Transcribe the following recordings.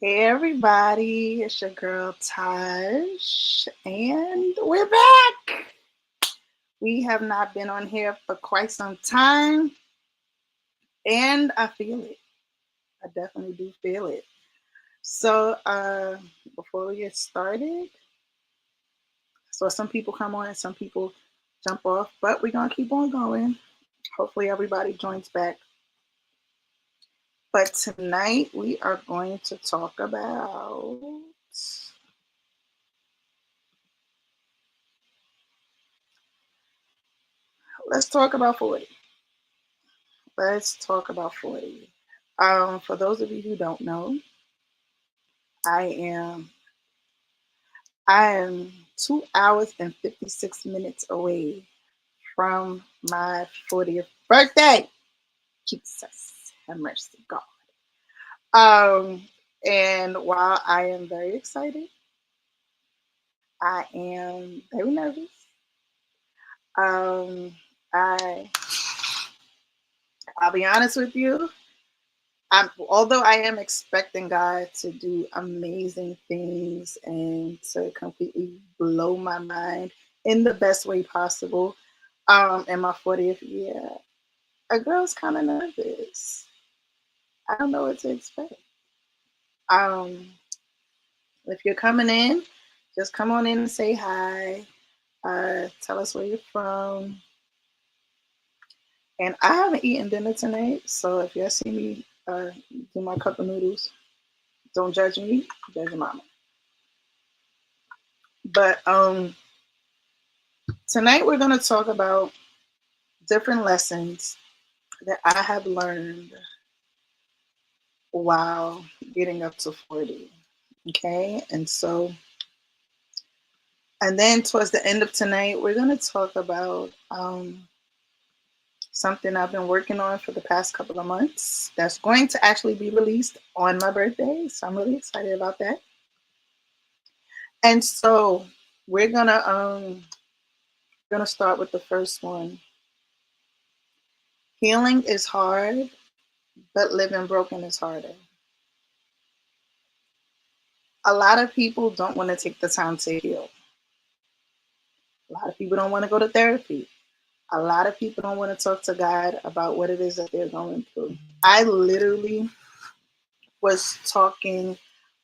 Hey everybody, it's your girl Taj, and we're back. We have not been on here for quite some time, and I feel it. I definitely do feel it. So, before we get started, so some people come on and some people jump off, but we're gonna keep on going. Hopefully, everybody joins back. But tonight we are going to talk about let's talk about 40. Let's talk about 40. For those of you who don't know, I am I am 2 hours and 56 minutes away from my 40th birthday. Jesus, have mercy, God. And while I am very excited, I am very nervous. Um, I I'll be honest with you. Although I am expecting God to do amazing things and to completely blow my mind in the best way possible, in my 40th year, a girl's kind of nervous. I don't know what to expect. Um, if you're coming in, just come on in and say hi. Tell us where you're from. And I haven't eaten dinner tonight, so if you see me do my cup of noodles, don't judge me, judge your mama. But tonight we're going to talk about different lessons that I have learned while getting up to 40. Okay, and then towards the end of tonight, we're going to talk about something I've been working on for the past couple of months that's going to actually be released on my birthday. So I'm really excited about that. And so we're gonna start with the first one. Healing is hard, but living broken is harder. A lot of people don't want to take the time to heal. A lot of people don't want to go to therapy. A lot of people don't want to talk to God about what it is that they're going through. I literally was talking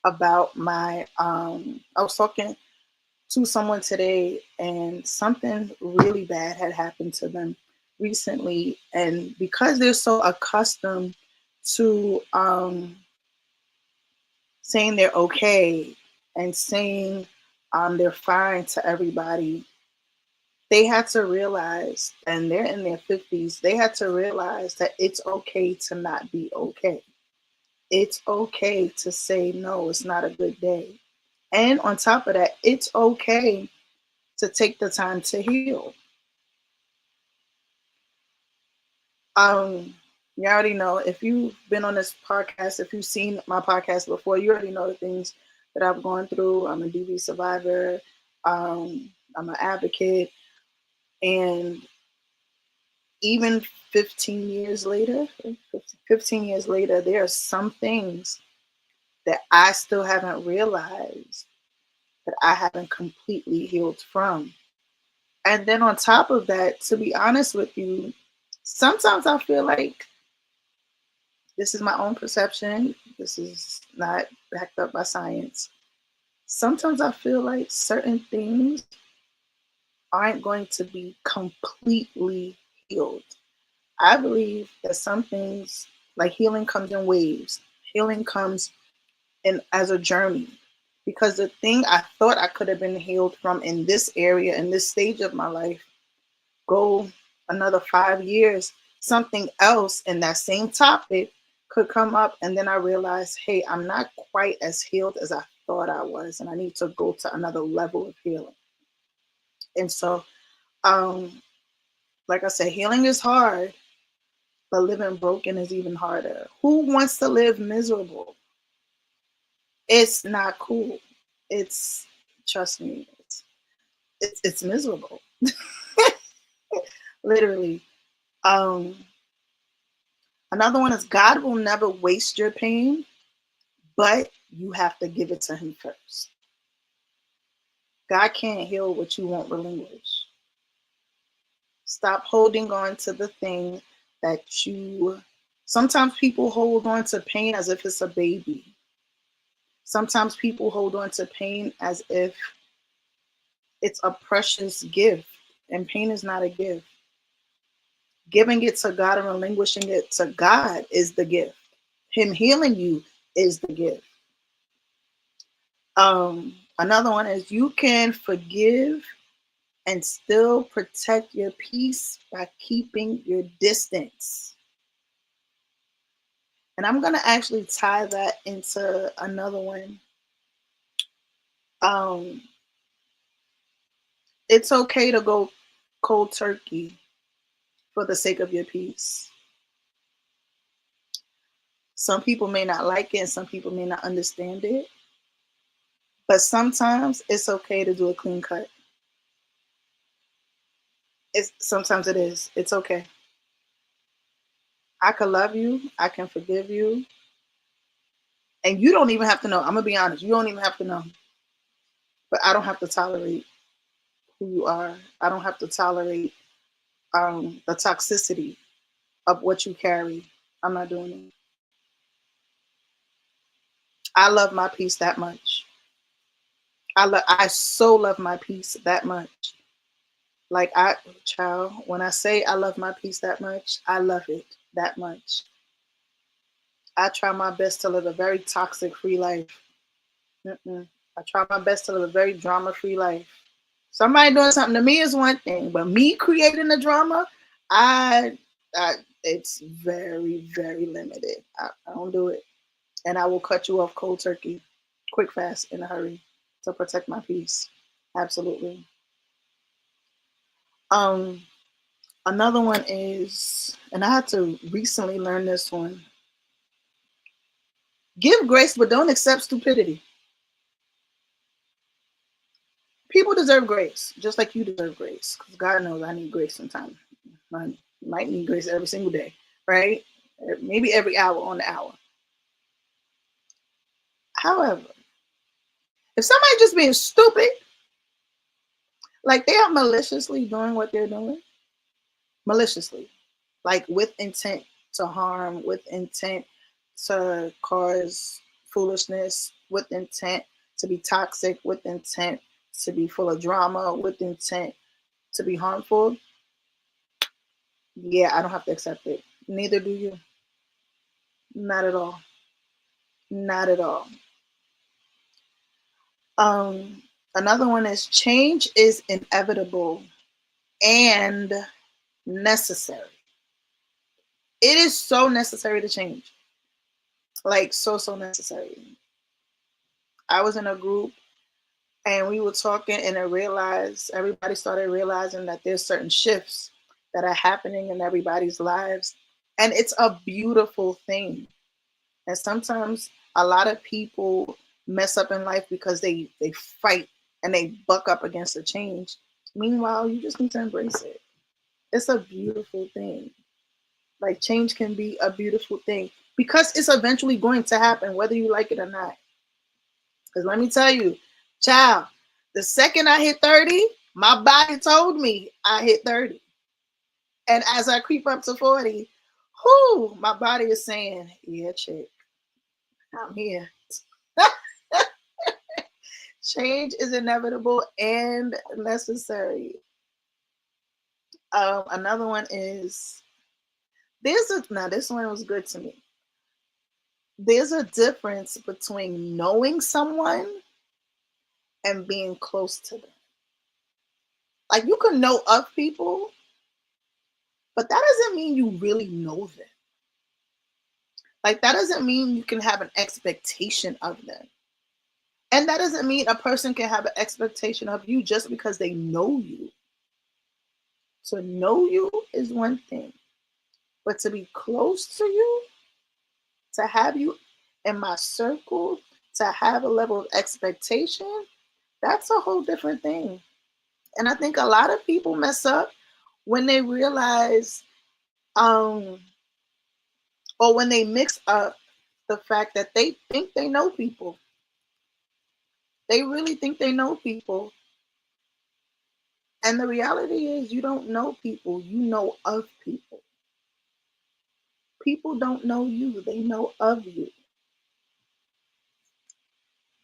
about my I was talking to someone today, and something really bad had happened to them recently, and because they're so accustomed to saying they're okay and saying they're fine to everybody, they had to realize, and they're in their 50s, they had to realize that it's okay to not be okay. It's okay to say, no, it's not a good day. And on top of that, it's okay to take the time to heal. Um, you already know, if you've been on this podcast, if you've seen my podcast before, you already know the things that I've gone through. I'm a DV survivor. I'm an advocate, and even 15 years later, 15 years later, there are some things that I still haven't realized that I haven't completely healed from. And then on top of that, to be honest with you, sometimes I feel like, this is my own perception, this is not backed up by science. Sometimes I feel like certain things aren't going to be completely healed. I believe that some things, like healing, comes in waves. Healing comes in as a journey. Because the thing I thought I could have been healed from in this area, in this stage of my life, go another 5 years, something else in that same topic could come up. And then I realized, hey, I'm not quite as healed as I thought I was. And I need to go to another level of healing. And so, um, like I said, healing is hard, but living broken is even harder. Who wants to live miserable? It's not cool. It's, trust me, it's miserable. Literally. Um, Another one is, God will never waste your pain, but you have to give it to him first. God can't heal what you won't relinquish. Stop holding on to the thing that you, sometimes people hold on to pain as if it's a baby. Sometimes people hold on to pain as if it's a precious gift, and pain is not a gift. Giving it to God and relinquishing it to God is the gift. Him healing you is the gift. Another one is, you can forgive and still protect your peace by keeping your distance. And I'm going to actually tie that into another one. Um, it's okay to go cold turkey for the sake of your peace. Some people may not like it and some people may not understand it, but sometimes it's okay to do a clean cut. Sometimes it is. It's okay. I can love you. I can forgive you. And you don't even have to know. I'm going to be honest. You don't even have to know. But I don't have to tolerate who you are. I don't have to tolerate the toxicity of what you carry. I'm not doing it. I love my peace that much. I so love my peace that much. Like, child, when I say I love my peace that much, I love it that much. I try my best to live a very toxic free life. I try my best to live a very drama free life. Somebody doing something to me is one thing, but me creating the drama, I, I it's very, very limited. I don't do it. And I will cut you off cold turkey, quick, fast, in a hurry, to protect my peace. Absolutely. Um, Another one is, and I had to recently learn this one: give grace, but don't accept stupidity. People deserve grace, just like you deserve grace. Because God knows I need grace sometimes. I might need grace every single day, right? Maybe every hour on the hour. However, if somebody just being stupid, like they are maliciously doing what they're doing, maliciously, like with intent to harm, with intent to cause foolishness, with intent to be toxic, with intent to be full of drama, with intent to be harmful, yeah, I don't have to accept it. Neither do you. Not at all. Not at all. Another one is change is inevitable and necessary. It is so necessary to change. Like so necessary. I was in a group and we were talking and I realized everybody started realizing that there's certain shifts that are happening in everybody's lives. And it's a beautiful thing. And sometimes a lot of people mess up in life because they fight and they buck up against the change. Meanwhile, you just need to embrace it. It's a beautiful thing. Like change can be a beautiful thing because it's eventually going to happen, whether you like it or not. Because let me tell you, child, the second I hit 30, my body told me I hit 30. And as I creep up to 40, whoo, my body is saying, yeah, chick, I'm here. Change is inevitable and necessary. Another one is now this one was good to me. There's a difference between knowing someone and being close to them. Like you can know of people, but that doesn't mean you really know them. Like that doesn't mean you can have an expectation of them. And that doesn't mean a person can have an expectation of you just because they know you. To know you is one thing, but to be close to you, to have you in my circle, to have a level of expectation, that's a whole different thing. And I think a lot of people mess up when they realize, or when they mix up the fact that they think they know people. They really think they know people. And the reality is, you don't know people, you know of people. People don't know you, they know of you.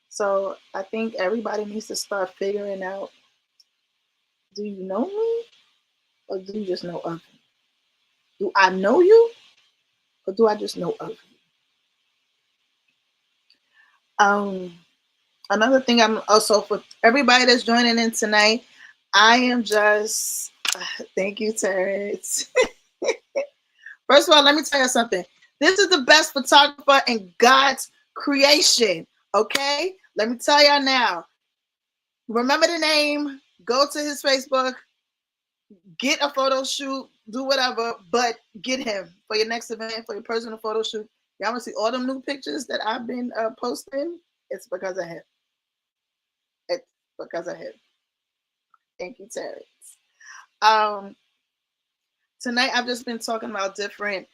So I think everybody needs to start figuring out, do you know me or do you just know of me? Do I know you or do I just know of you? Another thing I'm also, for everybody that's joining in tonight, I am just, thank you, Terrence. First of all, let me tell you something. This is the best photographer in God's creation. Okay? Let me tell y'all now. Remember the name, go to his Facebook, get a photo shoot, do whatever, but get him for your next event, for your personal photo shoot. Y'all want to see all them new pictures that I've been posting? It's because of him. It's because of him. Thank you, Terrence. Tonight, I've just been talking about different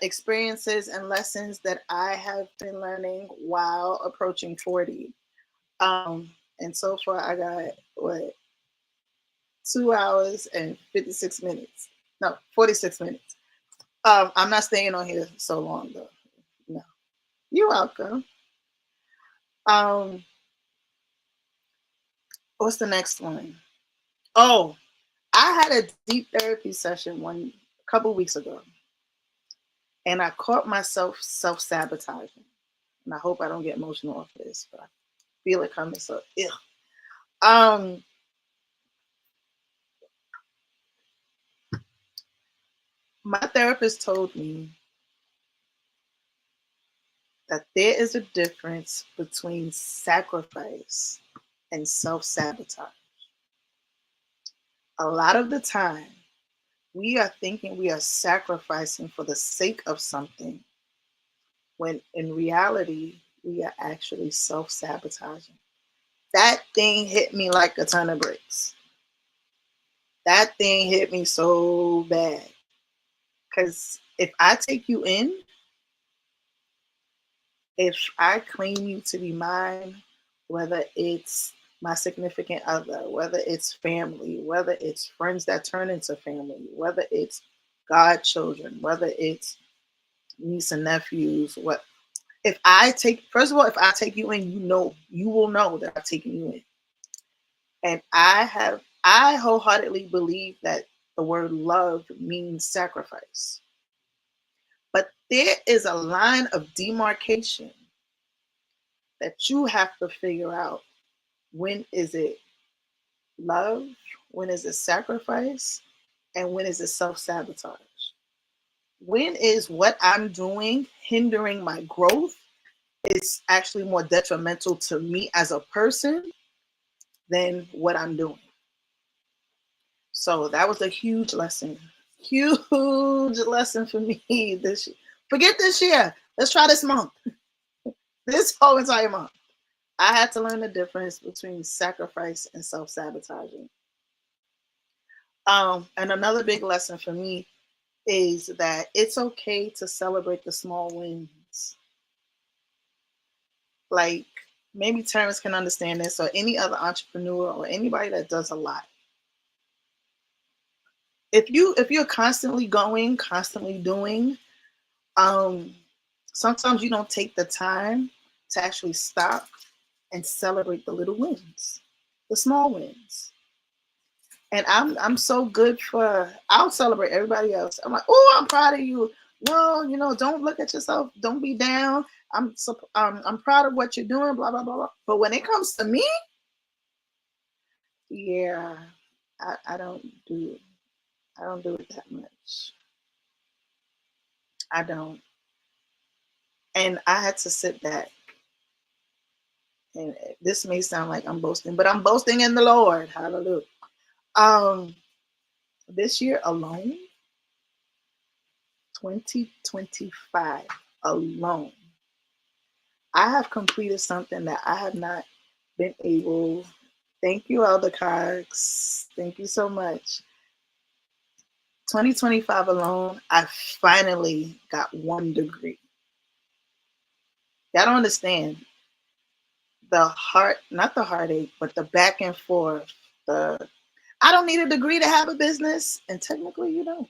experiences and lessons that I have been learning while approaching 40. And so far, I got, 2 hours and 56 minutes. No, 46 minutes. I'm not staying on here so long, though. No. You're welcome. What's the next one? Oh, I had a deep therapy session a couple weeks ago, and I caught myself self-sabotaging. And I hope I don't get emotional off this, but I feel it coming. So, my therapist told me that there is a difference between sacrifice and self-sabotage. A lot of the time, we are thinking we are sacrificing for the sake of something, when in reality, we are actually self-sabotaging. That thing hit me like a ton of bricks. That thing hit me so bad. Because if I take you in, if I claim you to be mine, whether it's my significant other, whether it's family, whether it's friends that turn into family, whether it's godchildren, whether it's niece and nephews, If I take, first of all, if I take you in, you will know that I've taken you in. And I wholeheartedly believe that the word love means sacrifice. But there is a line of demarcation that you have to figure out. When is it love? When is it sacrifice? And when is it self sabotage? When is what I'm doing hindering my growth? It's actually more detrimental to me as a person than what I'm doing. So that was a huge lesson. Huge lesson for me this year. Forget this year. Let's try this month. This whole entire month. I had to learn the difference between sacrifice and self-sabotaging. And another big lesson for me is that it's okay to celebrate the small wins. Like, maybe Terrence can understand this, or any other entrepreneur or anybody that does a lot. If you're constantly going, constantly doing, sometimes you don't take the time to actually stop and celebrate the little wins, the small wins. And I'm so good for, I'll celebrate everybody else. I'm like, oh, I'm proud of you. No, don't look at yourself. Don't be down. I'm proud of what you're doing. Blah blah blah blah. But when it comes to me, yeah, I don't do it that much. I don't. And I had to sit back. And this may sound like I'm boasting, but I'm boasting in the Lord. Hallelujah. Um, this year alone, 2025 alone, I have completed something that I have not been able. Thank you, Elder Cox. Thank you so much. 2025 alone, I finally got 1 degree. Y'all don't understand not the heartache, but the back and forth. I don't need a degree to have a business, and technically you don't.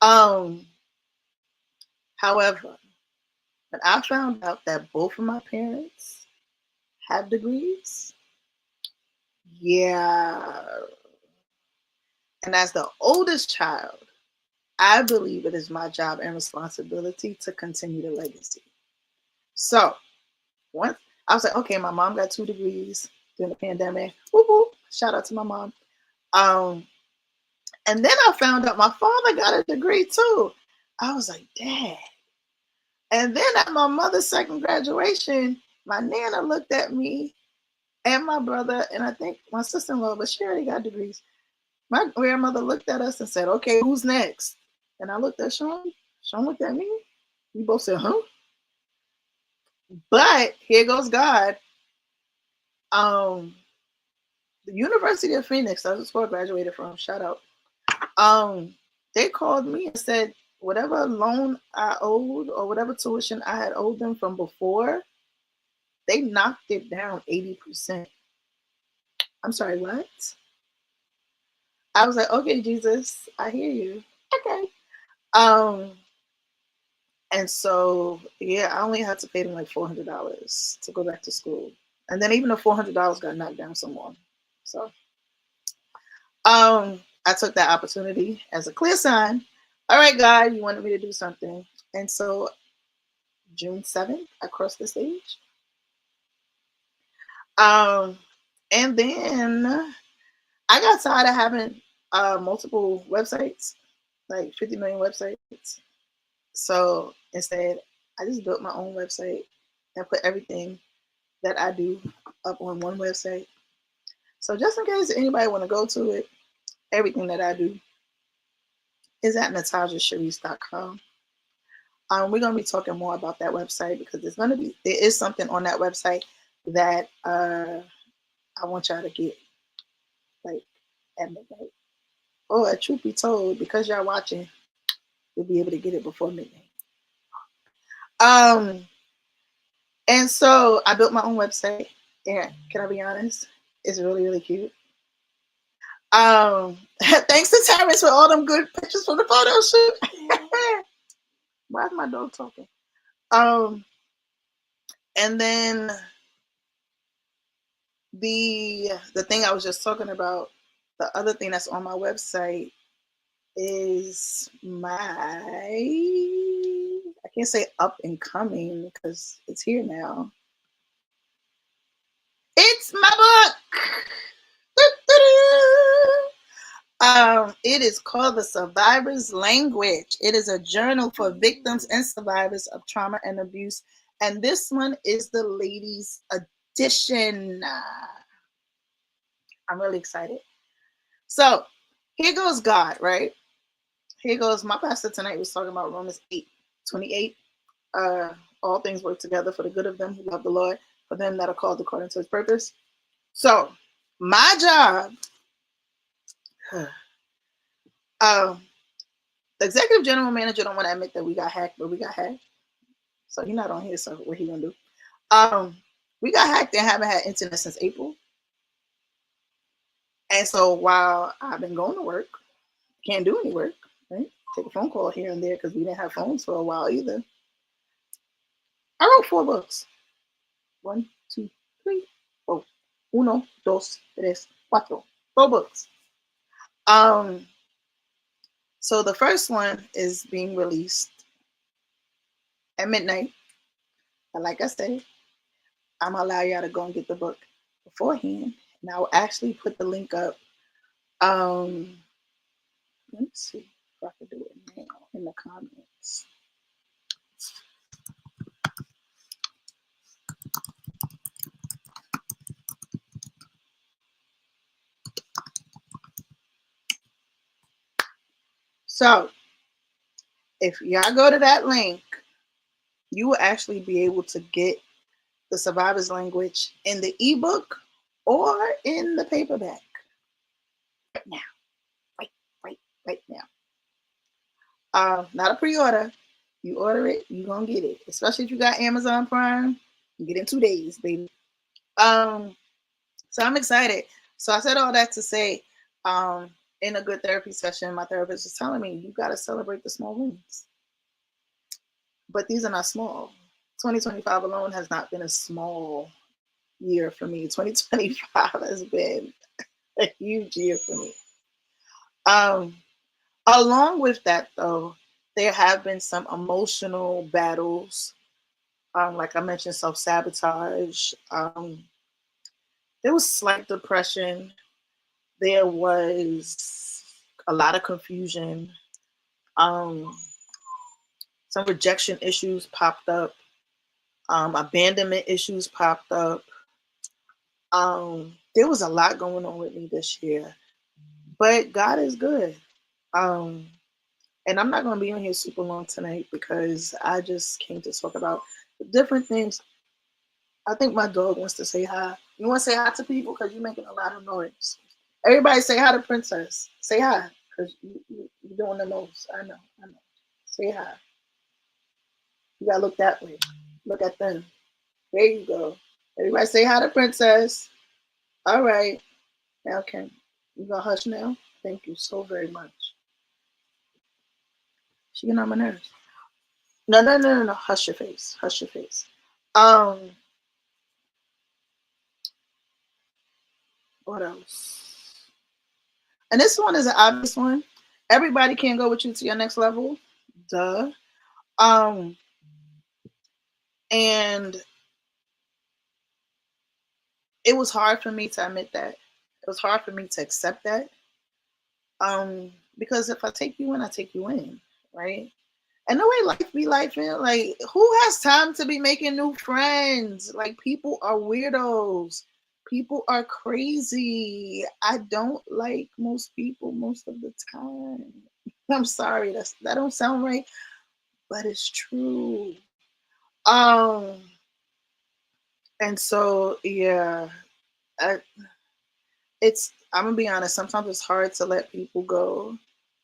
Um, However, when I found out that both of my parents have degrees, yeah. And as the oldest child, I believe it is my job and responsibility to continue the legacy. So once I was like, okay, my mom got 2 degrees during the pandemic. Whoop, whoop. Shout out to my mom. And then I found out my father got a degree too. I was like, Dad. And then at my mother's second graduation, my nana looked at me and my brother, and I think my sister-in-law, but she already got degrees. My grandmother looked at us and said, okay, who's next? And I looked at Sean. Sean looked at me. We both said, huh? But here goes God. The University of Phoenix, that's the school I graduated from. Shout out. They called me and said, whatever loan I owed or whatever tuition I had owed them from before, they knocked it down 80%. I'm sorry, what? I was like, okay, Jesus, I hear you. Okay. And so yeah, I only had to pay them like $400 to go back to school. And then even the $400 got knocked down some more. So I took that opportunity as a clear sign. All right, God, you wanted me to do something. And so June 7th, I crossed the stage. And then I got tired of having multiple websites, like 50 million websites. So instead, I just built my own website and put everything that I do up on one website. So just in case anybody want to go to it, everything that I do is at natasjasharice.com. We're going to be talking more about that website because there is something on that website that I want y'all to get, like, at midnight. Or, truth be told, because y'all watching, you'll be able to get it before midnight. And so I built my own website, and can I be honest? It's really, really cute. Thanks to Terrence for all them good pictures from the photo shoot. Why is my dog talking? And then the thing I was just talking about, the other thing that's on my website is I can't say up and coming because it's here now. It's my book. It is called The Survivor's Language. It is a journal for victims and survivors of trauma and abuse. And this one is the ladies' edition. I'm really excited. So here goes God, right? Here goes my pastor tonight was talking about Romans 8:28. All things work together for the good of them who love the Lord, for them that are called according to his purpose. So my job, the executive general manager don't want to admit that we got hacked, but we got hacked. So he's not on here, so what he gonna do? We got hacked and haven't had internet since April. And so while I've been going to work, can't do any work, right? Take a phone call here and there because we didn't have phones for a while either. I wrote 4 books. 1, 2, 3, 4. 1, 2, 3, 4. 4 books. So the first one is being released at midnight. And like I said, I'm gonna allow y'all to go and get the book beforehand. And I'll actually put the link up. Let me see if I can do it now in the comments. So if y'all go to that link, you will actually be able to get The Survivor's Language in the ebook or in the paperback right now. Right now. Not a pre-order. You order it, you're gonna get it. Especially if you got Amazon Prime, you get it in 2 days, baby. So I'm excited. So I said all that to say, in a good therapy session, my therapist was telling me, you gotta celebrate the small wins. But these are not small. 2025 alone has not been a small year for me. 2025 has been a huge year for me. Along with that, though, there have been some emotional battles. Like I mentioned, self-sabotage. There was slight depression. There was a lot of confusion. Some rejection issues popped up. Abandonment issues popped up. There was a lot going on with me this year. But God is good. And I'm not going to be on here super long tonight because I just came to talk about different things. I think my dog wants to say hi. You want to say hi to people because you're making a lot of noise. Everybody say hi to Princess. Say hi because you're doing the most. I know. Say hi. You got to look that way. Look at them. There you go. Everybody say hi to Princess. All right. Now, okay. You going to hush now? Thank you so very much. She getting on my nerves. No. Hush your face. Hush your face. What else? And this one is an obvious one. Everybody can't go with you to your next level. Duh. And it was hard for me to admit that. It was hard for me to accept that. Because if I take you in, I take you in, right? And the way life be life, man, like who has time to be making new friends? Like people are weirdos. People are crazy. I don't like most people most of the time. I'm sorry, that don't sound right, but it's true. And so yeah, I, I'm gonna be honest. Sometimes it's hard to let people go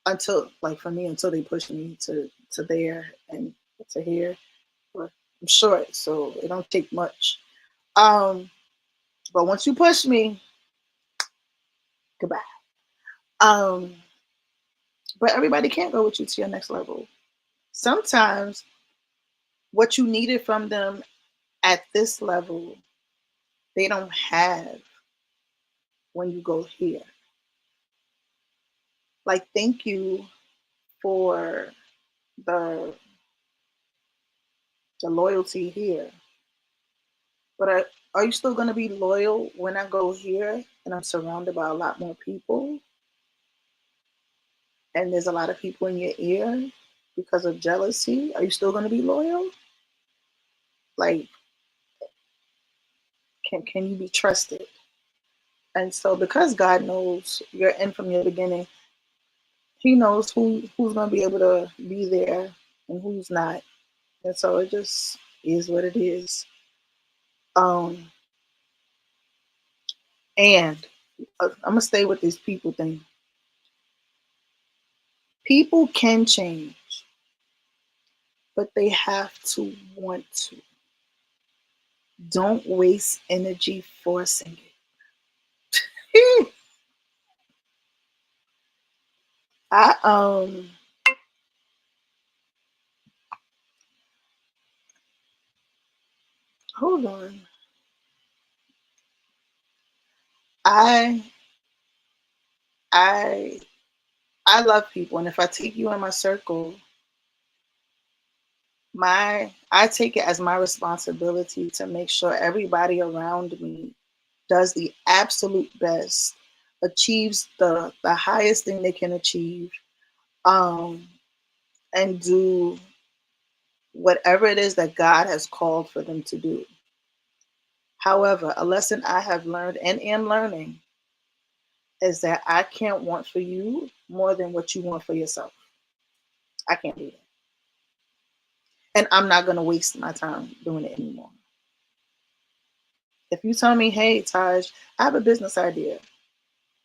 until, like for me, until they push me to there and to here. But I'm short, so it don't take much. But once you push me, goodbye. Um, but everybody can't go with you to your next level. Sometimes what you needed from them at this level, they don't have when you go here. Like, thank you for the the loyalty here. But are you still going to be loyal when I go here and I'm surrounded by a lot more people and there's a lot of people in your ear because of jealousy? Are you still going to be loyal? Like, can you be trusted? And so, because God knows your end from your beginning, He knows who's going to be able to be there and who's not. And so, it just is what it is. Um, and I'm gonna stay with this people thing. People can change, but they have to want to. Don't waste energy forcing it. I hold on. I I I love people, and if I take you in my circle, I take it as my responsibility to make sure everybody around me does the absolute best, achieves the highest thing they can achieve, um, and do whatever it is that God has called for them to do. However, a lesson I have learned and am learning is that I can't want for you more than what you want for yourself. I can't do that. And I'm not going to waste my time doing it anymore. If you tell me, hey, Taj, I have a business idea.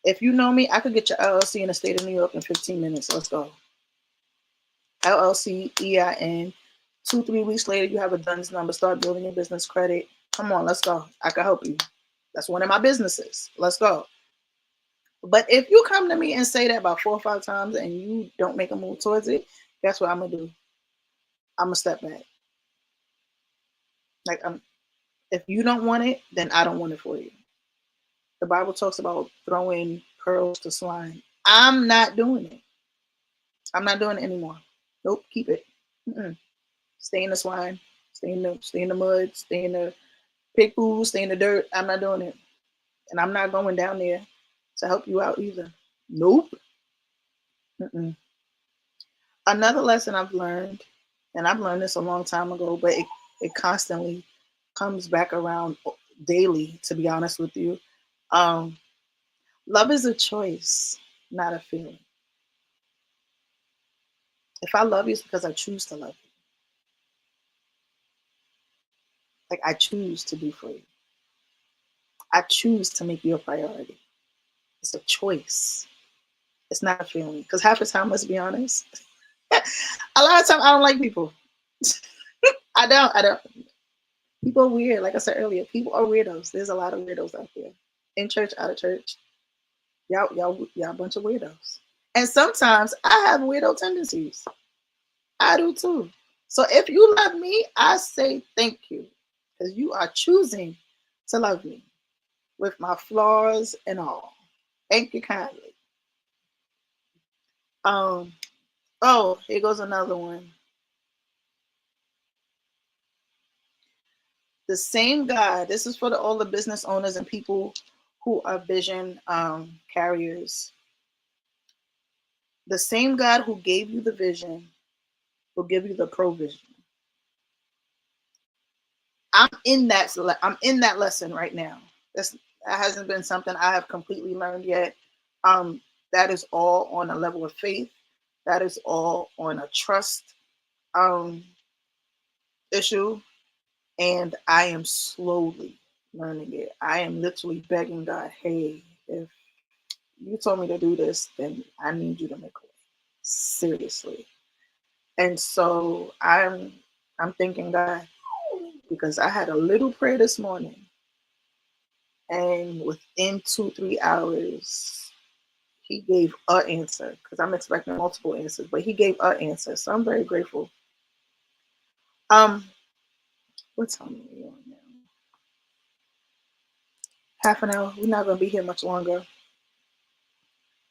If you know me, I could get your LLC in the state of New York in 15 minutes. Let's go. LLC, EIN. 2, 3 weeks later, you have a DUNS number. Start building your business credit. Come on, let's go. I can help you. That's one of my businesses. Let's go. But if you come to me and say that about 4 or 5 times and you don't make a move towards it, guess what I'm gonna do? I'm gonna step back. Like, if you don't want it, then I don't want it for you. The Bible talks about throwing pearls to swine. I'm not doing it. I'm not doing it anymore. Nope, keep it. Mm-mm. Stay in the swine. Stay in the mud. Stay in the pig poo. Stay in the dirt. I'm not doing it, and I'm not going down there to help you out either. Nope. Mm-mm. Another lesson I've learned, and I've learned this a long time ago, but it constantly comes back around daily, to be honest with you. Um, Love is a choice, not a feeling. If I love you, it's because I choose to love you. Like, I choose to be for you. I choose to make you a priority. It's a choice. It's not a feeling. Because half the time, let's be honest, a lot of time I don't like people. I don't. I don't. People are weird. Like I said earlier, people are weirdos. There's a lot of weirdos out there. In church, out of church. Y'all a bunch of weirdos. And sometimes I have weirdo tendencies. I do too. So if you love me, I say thank you. Because you are choosing to love me with my flaws and all. Thank you kindly. Um, oh, here goes another one. The same God, this is for all the business owners and people who are vision carriers. The same God who gave you the vision will give you the provision. I'm in that lesson right now. That hasn't been something I have completely learned yet. Um, that is all on a level of faith. That is all on a trust um, issue, and I am slowly learning it. I am literally begging God, hey, if you told me to do this, then I need you to make a way. Seriously. And so I'm thanking God because I had a little prayer this morning, and within 2, 3 hours, he gave an answer because I'm expecting multiple answers, but he gave an answer. So I'm very grateful. Um, What time are we on now? Half an hour. We're not going to be here much longer.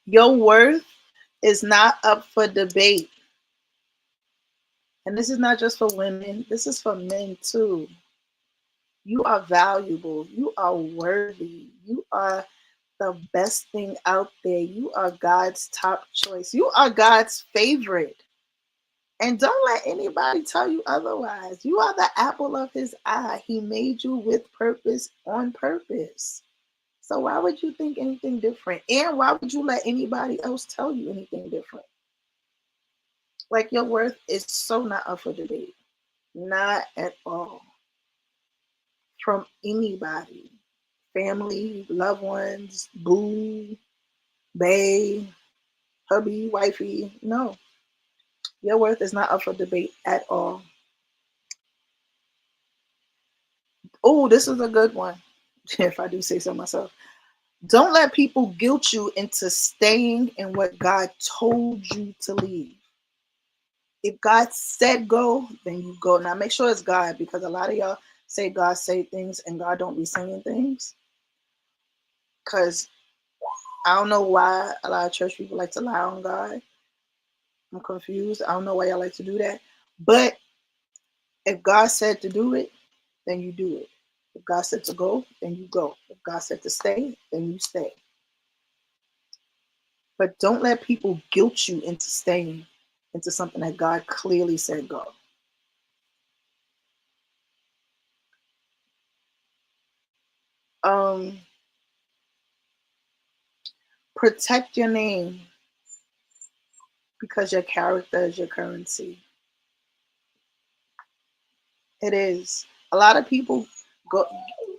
Your worth is not up for debate. And this is not just for women, this is for men too. You are valuable. You are worthy. You are the best thing out there. You are God's top choice. You are God's favorite. And don't let anybody tell you otherwise. You are the apple of his eye. He made you with purpose, on purpose. So why would you think anything different? And why would you let anybody else tell you anything different? Like, your worth is so not up for debate. Not at all. From anybody. Family, loved ones, boo, bae, hubby, wifey. No. Your worth is not up for debate at all. Oh, this is a good one. If I do say so myself. Don't let people guilt you into staying in what God told you to leave. If God said go, then you go. Now make sure it's God, because a lot of y'all say God say things and God don't be saying things. Because I don't know why a lot of church people like to lie on God. I'm confused. I don't know why y'all like to do that. But if God said to do it, then you do it. If God said to go, then you go. If God said to stay, then you stay. But don't let people guilt you into staying into something that God clearly said go. Um, Protect your name, because your character is your currency. It is. A lot of people go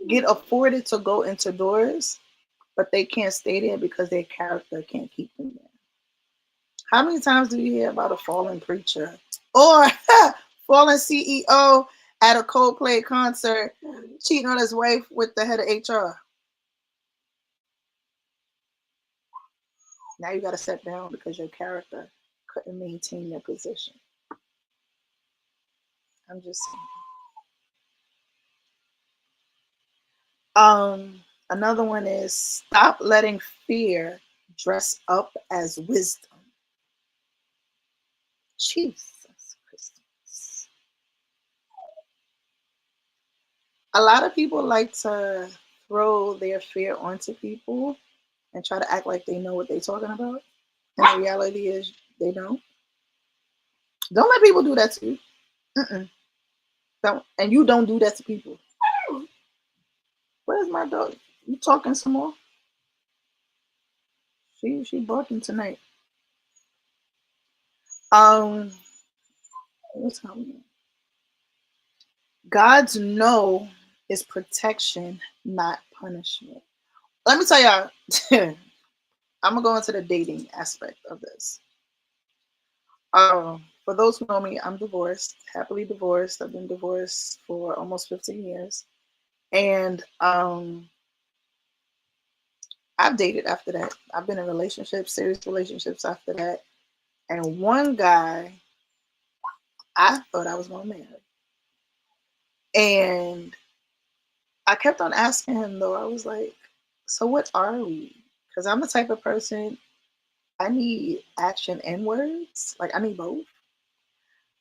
get afforded to go into doors, but they can't stay there because their character can't keep them there. How many times do you hear about a fallen preacher or fallen CEO at a Coldplay concert cheating on his wife with the head of HR? Now you got to step down because your character couldn't maintain your position. I'm just saying. Another one is stop letting fear dress up as wisdom. Jesus Christ. A lot of people like to throw their fear onto people and try to act like they know what they're talking about. And the reality is they don't. Don't let people do that to you. Mm-mm. Don't. And you don't do that to people. Where's my dog? You talking some more? She barking tonight. What's happening? God's no is protection, not punishment. Let me tell y'all, I'm gonna go into the dating aspect of this. For those who know me, I'm divorced, happily divorced. I've been divorced for almost 15 years. And I've dated after that. I've been in relationships, serious relationships after that. And one guy I thought I was gonna marry. And I kept on asking him though, I was like, so what are we? Because I'm the type of person, I need action and words. Like, I need both.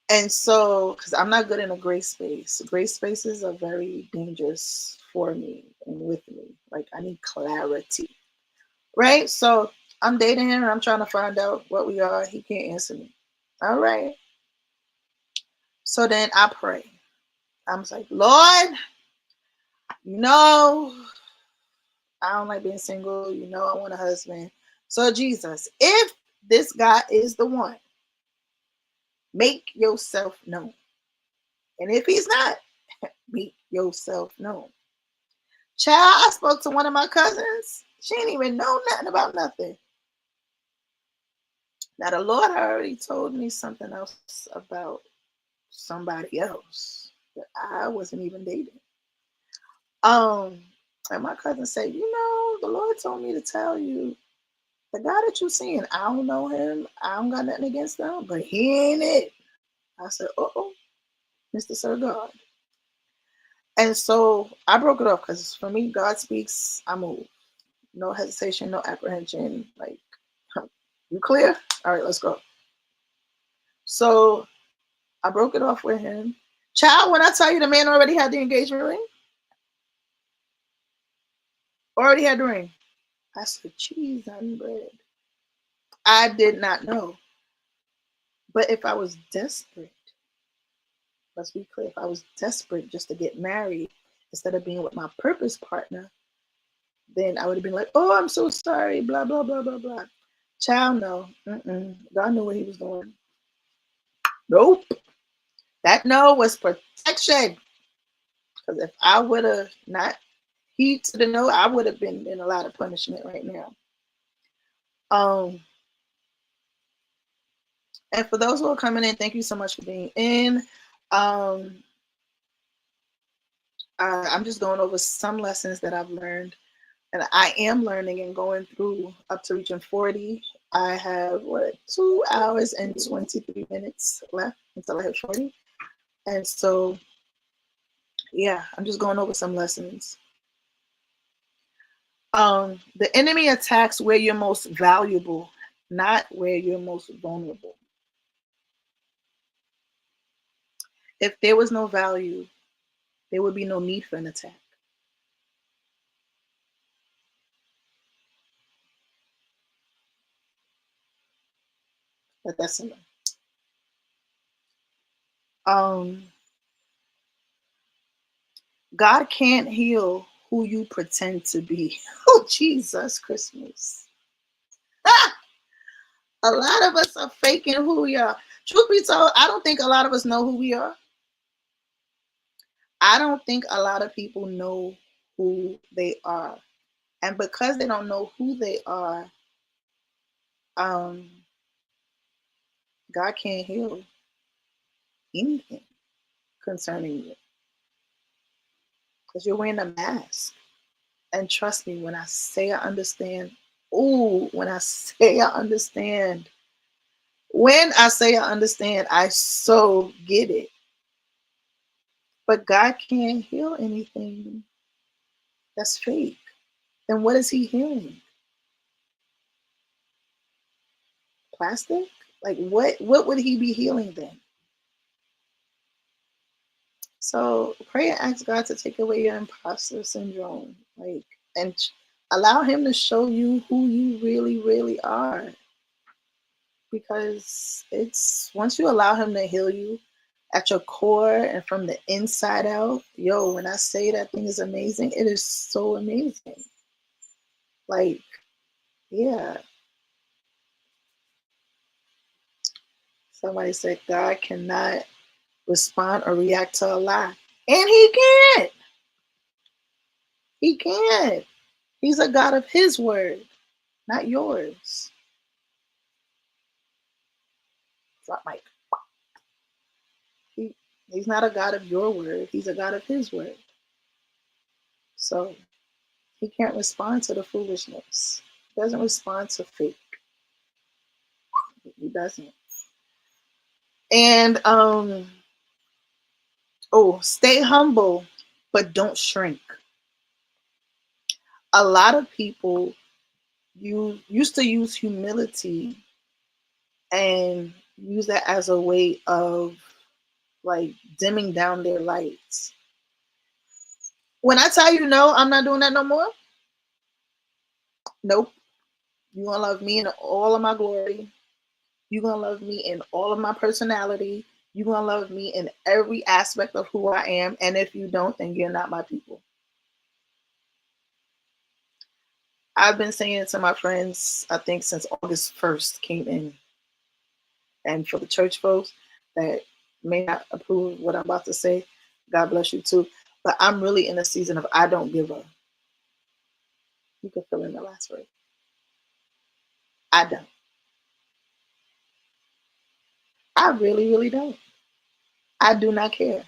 And so, because I'm not good in a gray space. Gray spaces are very dangerous for me and with me. Like, I need clarity. Right? So I'm dating him and I'm trying to find out what we are. He can't answer me. All right. So then I pray. I'm like, Lord, you know, I don't like being single. You know, I want a husband. So, Jesus, if this guy is the one, make yourself known. And if he's not, make yourself known. Child, I spoke to one of my cousins. She didn't even know nothing about nothing. Now, the Lord already told me something else about somebody else that I wasn't even dating. And my cousin said, you know, the Lord told me to tell you the guy that you seeing, I don't know him. I don't got nothing against him, but he ain't it. I said, oh, Mr. Sir God. And so I broke it off because for me, God speaks, I move. No hesitation, no apprehension. Like, you clear? All right, let's go. So I broke it off with him. Child, when I tell you the man already had the engagement ring, already had the ring. I said, cheese on bread. I did not know. But if I was desperate, let's be clear, if I was desperate just to get married instead of being with my purpose partner, then I would have been like, oh, I'm so sorry, blah, blah, blah, blah, blah. Child, no. God knew what he was doing. Nope. That no was protection. Because if I would have not heed to the no, I would have been in a lot of punishment right now. Um, and for those who are coming in, thank you so much for being in. Um, I'm just going over some lessons that I've learned, and I am learning and going through up to reaching 40. I have 2 hours and 23 minutes left until I hit 40, and so yeah, I'm just going over some lessons. The enemy attacks where you're most valuable, not where you're most vulnerable. If there was no value, there would be no need for an attack. But that's enough. Um, God can't heal who you pretend to be. Oh, Jesus, Christmas. A lot of us are faking who we are. Truth be told, I don't think a lot of us know who we are. I don't think a lot of people know who they are. And because they don't know who they are, um, God can't heal anything concerning you because you're wearing a mask. And trust me, when I say I understand, ooh, when I say I understand, when I say I understand, I so get it. But God can't heal anything that's fake. Then what is He healing? Plastic? Like what would He be healing then? So pray and ask God to take away your imposter syndrome, like, and allow Him to show you who you really, really are. Because it's once you allow Him to heal you at your core and from the inside out, yo, when I say that thing is amazing, it is so amazing. Like, yeah. Somebody said God cannot respond or react to a lie. And He can't. He can't. He's a God of His word, not yours. Drop mic. He's not a God of your word. He's a God of His word. So He can't respond to the foolishness. He doesn't respond to fake. He doesn't. And stay humble, but don't shrink. A lot of people you used to use humility and use that as a way of like dimming down their lights. When I tell you no, I'm not doing that no more. Nope. You gonna love me in all of my glory. You gonna love me in all of my personality. You gonna love me in every aspect of who I am. And if you don't, then you're not my people. I've been saying it to my friends, I think since August 1st came in. And for the church folks that may not approve what I'm about to say, God bless you too. But I'm really in a season of I don't give up. You can fill in the last word. I don't. I really, really don't. I do not care.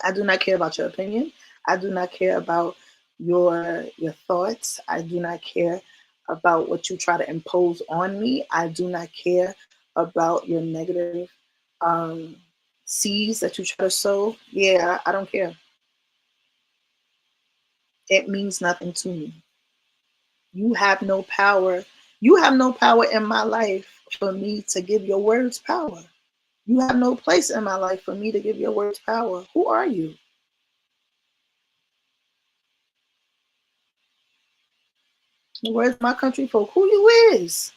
I do not care about your opinion. I do not care about your thoughts. I do not care about what you try to impose on me. I do not care about your negative um, seeds that you try to sow. Yeah, I don't care. it means nothing to me. You have no power. You have no power in my life for me to give your words power. You have no place in my life for me to give your words power. Who are you? Where's my country folk? Who you is?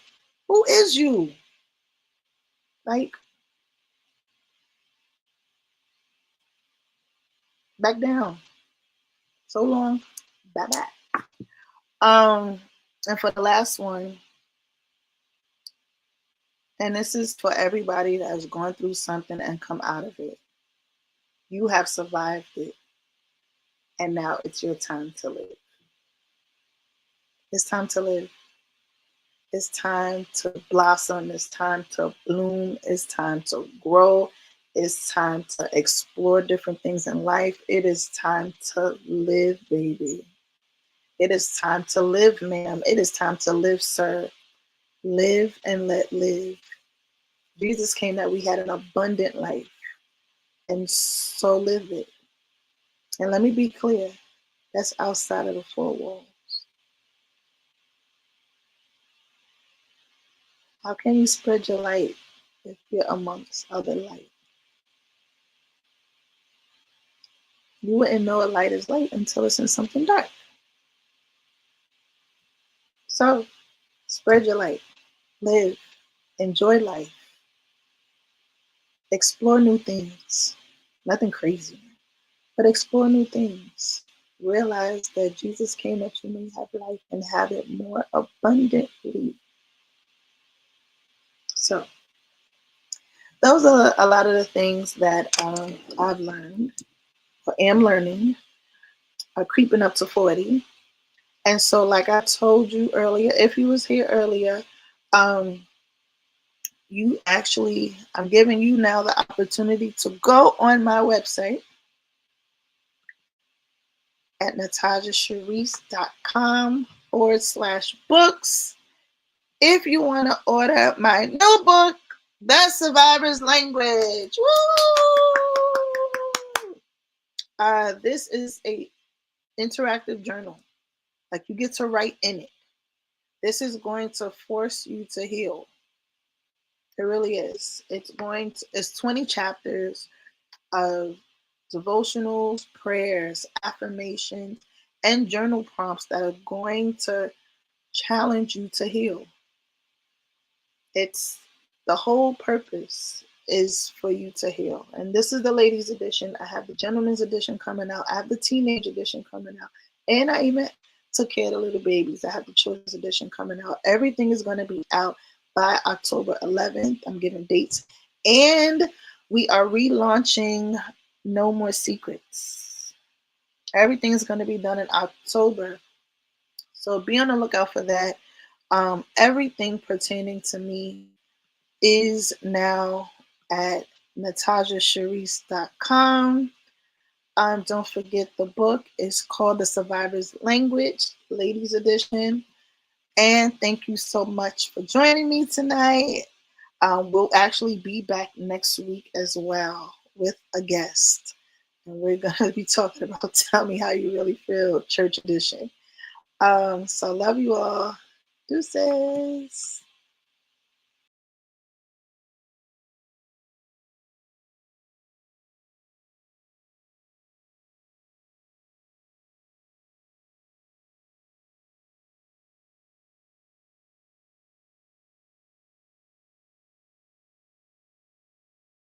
Who is you? Like, back down. So long. Bye bye. And for the last one, and this is for everybody that has gone through something and come out of it. You have survived it, and now it's your time to live. It's time to live. It's time to blossom. It's time to bloom. It's time to grow. It's time to explore different things in life. It is time to live, baby. It is time to live, ma'am. It is time to live, sir. Live and let live. Jesus came that we had an abundant life, and so live it. And let me be clear, that's outside of the four walls. How can you spread your light if you're amongst other light? You wouldn't know a light is light until it's in something dark. So spread your light, live, enjoy life, explore new things. Nothing crazy, but explore new things. Realize that Jesus came that you may have life and have it more abundantly. So those are a lot of the things that I've learned or am learning, creeping up to 40. And so, like I told you earlier, if you was here earlier, um, you actually, I'm giving you now the opportunity to go on my website at natajasharice.com/books if you want to order my new book, The Survivor's Language. Woo! This is a interactive journal. Like, you get to write in it. This is going to force you to heal. It really is. It's 20 chapters of devotionals, prayers, affirmations, and journal prompts that are going to challenge you to heal. It's the whole purpose is for you to heal. And this is the ladies edition. I have the gentleman's edition coming out. I have the teenage edition coming out. And I even took care of the little babies. I have the children's edition coming out. Everything is going to be out by October 11th. I'm giving dates. And we are relaunching No More Secrets. Everything is going to be done in October. So be on the lookout for that. Everything pertaining to me is now at natajasharice.com. Don't forget the book is called The Survivor's Language, Ladies Edition. And thank you so much for joining me tonight. We'll actually be back next week as well with a guest. And we're going to be talking about Tell Me How You Really Feel, Church Edition. So love you all. Deuces.